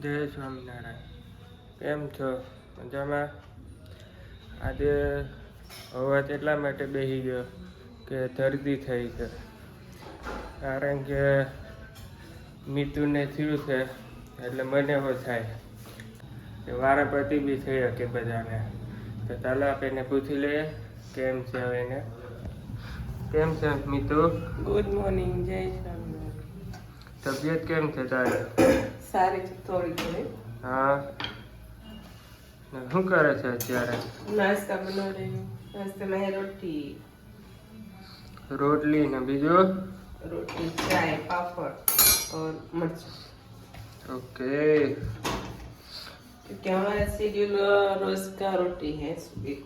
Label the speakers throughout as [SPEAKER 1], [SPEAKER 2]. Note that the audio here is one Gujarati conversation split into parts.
[SPEAKER 1] જય સ્વામિનારાયણ. કેમ છો? મજામાં? આજે અવાજ એટલા માટે બેસી ગયો કે શરદી થઈ છે, કારણ કે મિતુને થયું છે એટલે મને એવું થાય કે વારાપતિ બી થઈ શકે બધાને. તો ચાલો આપણે એને પૂછી લઈએ કેમ છે. હવે એને કેમ છે મિતુ?
[SPEAKER 2] Good morning. જય સ્વામિનારાયણ.
[SPEAKER 1] તબિયત કેમ છે તારી?
[SPEAKER 2] સારી છે થોડી ઘણી.
[SPEAKER 1] હા, શું કરે છે અત્યારે?
[SPEAKER 2] નાસ્તા બના રહી હું. नाश्ते में
[SPEAKER 1] રોટલી ને બીજું?
[SPEAKER 2] रोटी चाय पापड़ और मिर्च.
[SPEAKER 1] ओके.
[SPEAKER 2] क्योंकि हमारा शेड्यूल रोज का रोटी है सुबह.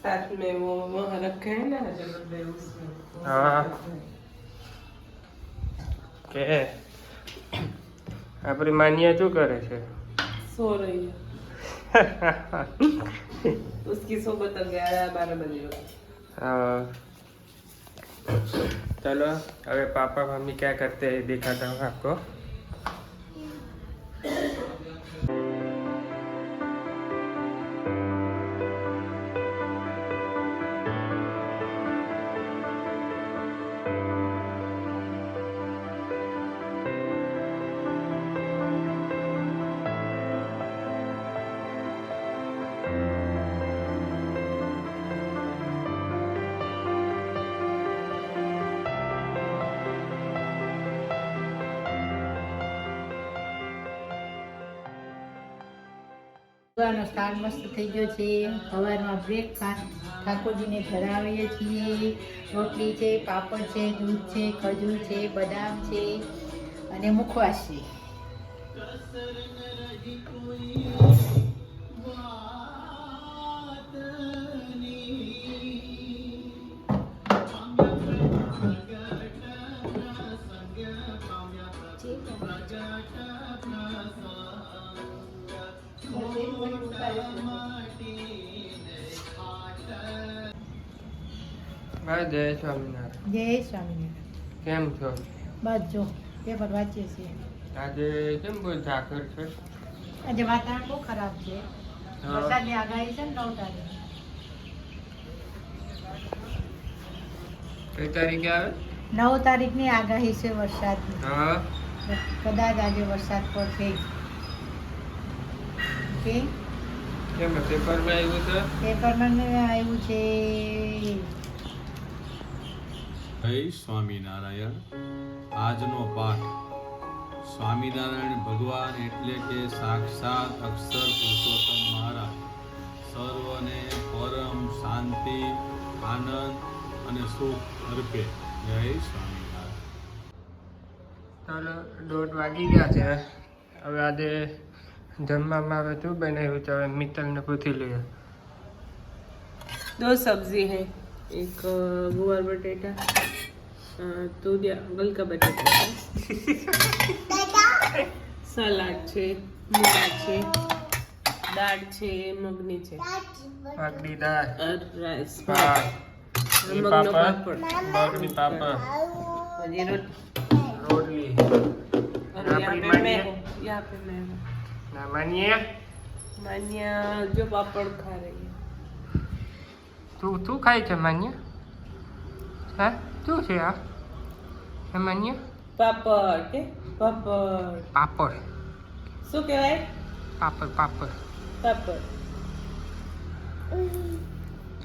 [SPEAKER 2] साथ में वो वहाँ रखे हैं ना जबरदस्त उसमें.
[SPEAKER 1] हाँ. કે આપણી માન્યા શું કરે છે?
[SPEAKER 2] सो रही है. उसकी सोबत 11-12 बजे.
[SPEAKER 1] हाँ. चलो अभी पापा मम्मी क्या करते हैं दिखाता हूँ आपको.
[SPEAKER 3] સવારનો શાક મસ્ત થઈ ગયો છે. સવારમાં બ્રેકફાસ્ટ ઠાકોરજીને ધરાવીએ છીએ. રોટલી છે, પાપડ છે, દૂધ છે, ખજૂર છે, બદામ છે અને મુખવાસ છે.
[SPEAKER 1] હા, જય સ્વામિનારાયણ.
[SPEAKER 3] જય સ્વામિનારાયણ.
[SPEAKER 1] કેમ છો?
[SPEAKER 3] બસ જો પેપર વાંચીએ છીએ.
[SPEAKER 1] આજે કેમ બહુ ઝાકળ છે?
[SPEAKER 3] આજે વાતાવરણ બહુ ખરાબ છે. વરસાદની આગાહી છે ને 9 તારીખે.
[SPEAKER 1] કઈ તારીખે આવે?
[SPEAKER 3] 9 તારીખની આગાહી છે વરસાદની.
[SPEAKER 1] હા.
[SPEAKER 3] કદાચ આજે વરસાદ પડશે. ઓકે.
[SPEAKER 1] કેમ પેપરમાં આવ્યું છે?
[SPEAKER 3] પેપરમાં આવ્યું છે.
[SPEAKER 4] જય સ્વામિનારાયણ. આજનો પાઠ. સ્વામિનારાયણ ભગવાન એટલે કે સાક્ષાત અક્ષર પુરુષોત્તમ મહારાજ સર્વને પરમ શાંતિ, આનંદ અને સુખ અર્પે. જય સ્વામિનારાયણ.
[SPEAKER 1] ચાલો 1:30 વાગી ગયા છે. હવે આજે જમવામાં હવે શું બનાવ્યું છે? હવે મિત્તલને પૂછી લઈએ.
[SPEAKER 2] 2 सब्जी है. एक गुवार बटेटा, तूरिया गलका बटेटा, सलाड છે, મૂળા છે, દાળ છે, મગની છે,
[SPEAKER 1] મગની દાળ,
[SPEAKER 2] રાઈસ,
[SPEAKER 1] ભાત,
[SPEAKER 2] મગનો પાપડ,
[SPEAKER 1] મગની પાપડ,
[SPEAKER 2] પછી
[SPEAKER 1] રોટલી.
[SPEAKER 2] और
[SPEAKER 1] આપણી માન્યા
[SPEAKER 2] यहाँ पे मैं हूँ.
[SPEAKER 1] ના માન્યા
[SPEAKER 2] मान्या जो पापड़ खा रही है.
[SPEAKER 1] તું ખાય છે માન્યા? હા, શું છે આ? હે માન્યા?
[SPEAKER 2] પાપડ કે પાપડ
[SPEAKER 1] પાપડ.
[SPEAKER 2] શું કહેવાય?
[SPEAKER 1] પાપડ પાપડ.
[SPEAKER 2] પાપડ.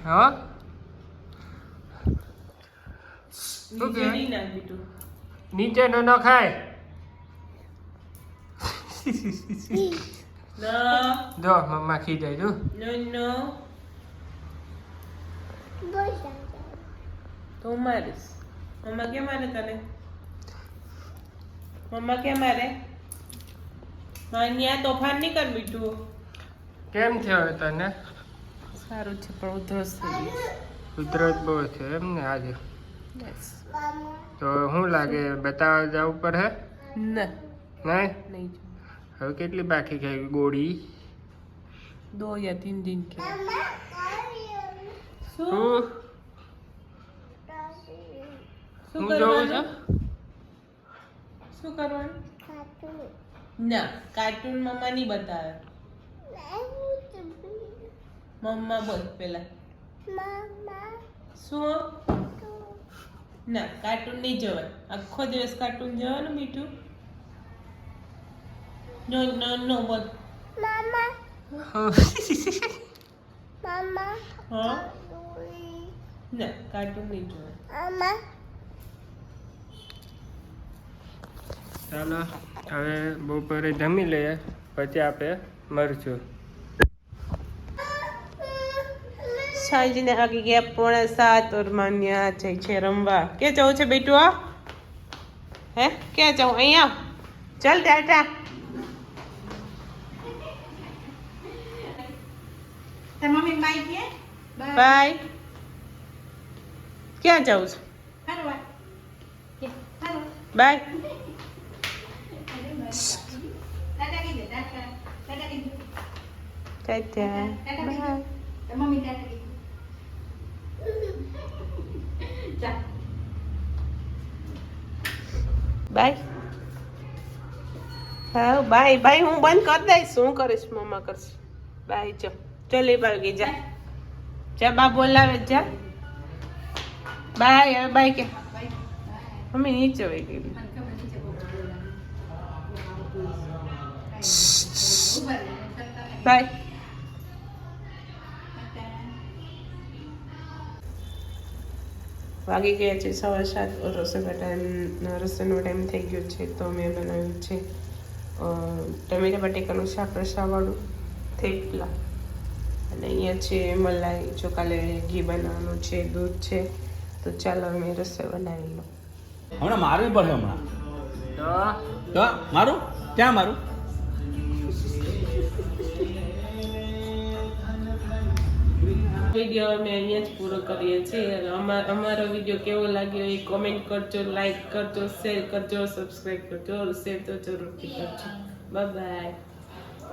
[SPEAKER 1] હા,
[SPEAKER 2] નીચે નહીં નાખ બીટું.
[SPEAKER 1] નીચે ન ખાય.
[SPEAKER 2] No,
[SPEAKER 1] જો મમ્મા ખીજાય જો.
[SPEAKER 2] no, no. તો મારીશ. મમ્મા કેમ મારે તને? મમ્મા કેમ મારે? અહીંયા તોફાન નહીં કર બીટું.
[SPEAKER 1] કેમ થયો તને?
[SPEAKER 2] સારું છે પણ ઉધરસ થઈ ગઈ.
[SPEAKER 1] ઉધરસ બહુ છે એમ ને આજે?
[SPEAKER 2] Yes.
[SPEAKER 1] તો શું લાગે, બતાવવા જવું પડે?
[SPEAKER 2] ના
[SPEAKER 1] નહીં?
[SPEAKER 2] નહીં
[SPEAKER 1] હવે કેટલી બાકી ગઈ ગોળી?
[SPEAKER 2] 2 या 3 दिन के. શું
[SPEAKER 1] શું
[SPEAKER 2] શું
[SPEAKER 1] હું જોઉં
[SPEAKER 2] કરવાનું?
[SPEAKER 1] છું?
[SPEAKER 2] શું કરવાનું? ના કાર્ટૂન મમ્મા નહીં બતાવે. મમ્મા બોલ પેલા. શું? ના કાર્ટૂન નહીં જોવાય. આખો દિવસ કાર્ટૂન જોવાનું મીઠું. નો નો નો બોલ. હા ના કાર્ટૂન નહીં જોવાય.
[SPEAKER 1] ચાલો હવે બપોરે જમી લઈએ, પછી આપણે મળશું.
[SPEAKER 2] સાંજને વાગી ગયા 6:45 और માન્યા જાય છે રમવા. ક્યાં જવું છે બેટું? હે ક્યાં જવું? અહીંયા ચાલ ટાટા.
[SPEAKER 3] મમ્મી બાય કે
[SPEAKER 2] બાય. ક્યાં જવું છે?
[SPEAKER 3] ફરવા કે ફરવા
[SPEAKER 2] બાય.
[SPEAKER 3] ટાટા કીધે ટાટા ટાટા કીધે
[SPEAKER 2] ટાટા. બાય.
[SPEAKER 3] મમ્મી ટાટા કીધે ચાલ
[SPEAKER 2] બાય. હા બાય બાય. હું બંધ કરી દઈશ. શું કરીશ? મમ્મા કરશે. બાય. ચો ચલ એ બાય જા જા. બા બોલાવે જા. બાય. હવે બાય કે મમ્મી નીચે વહી ગઈ. બાય. વાગી ગયા છે 7:15. રસોઈનો ટાઈમ થઈ ગયો છે. તો મેં બનાવ્યું છે ટમેટા બટેકાનું શાક રસાવાળું, થેપલા, અને અહીંયા છે મલાઈ. જો કાલે ઘી બનાવવાનું છે, દૂધ છે. તો ચાલો અમે રસોઈ બનાવી લો.
[SPEAKER 4] હમણાં મારવી પડે હમણાં.
[SPEAKER 1] તો
[SPEAKER 4] તો મારું ક્યાં મારું?
[SPEAKER 2] વિડીયો અમે અહીંયા જ પૂરો કરીએ છીએ. અમારો વિડીયો કેવો લાગ્યો એ કોમેન્ટ કરજો, લાઈક કરજો, શેર કરજો, સબસ્ક્રાઈબ કરજો, શેર તો જરૂરથી કરજો. Bye bye.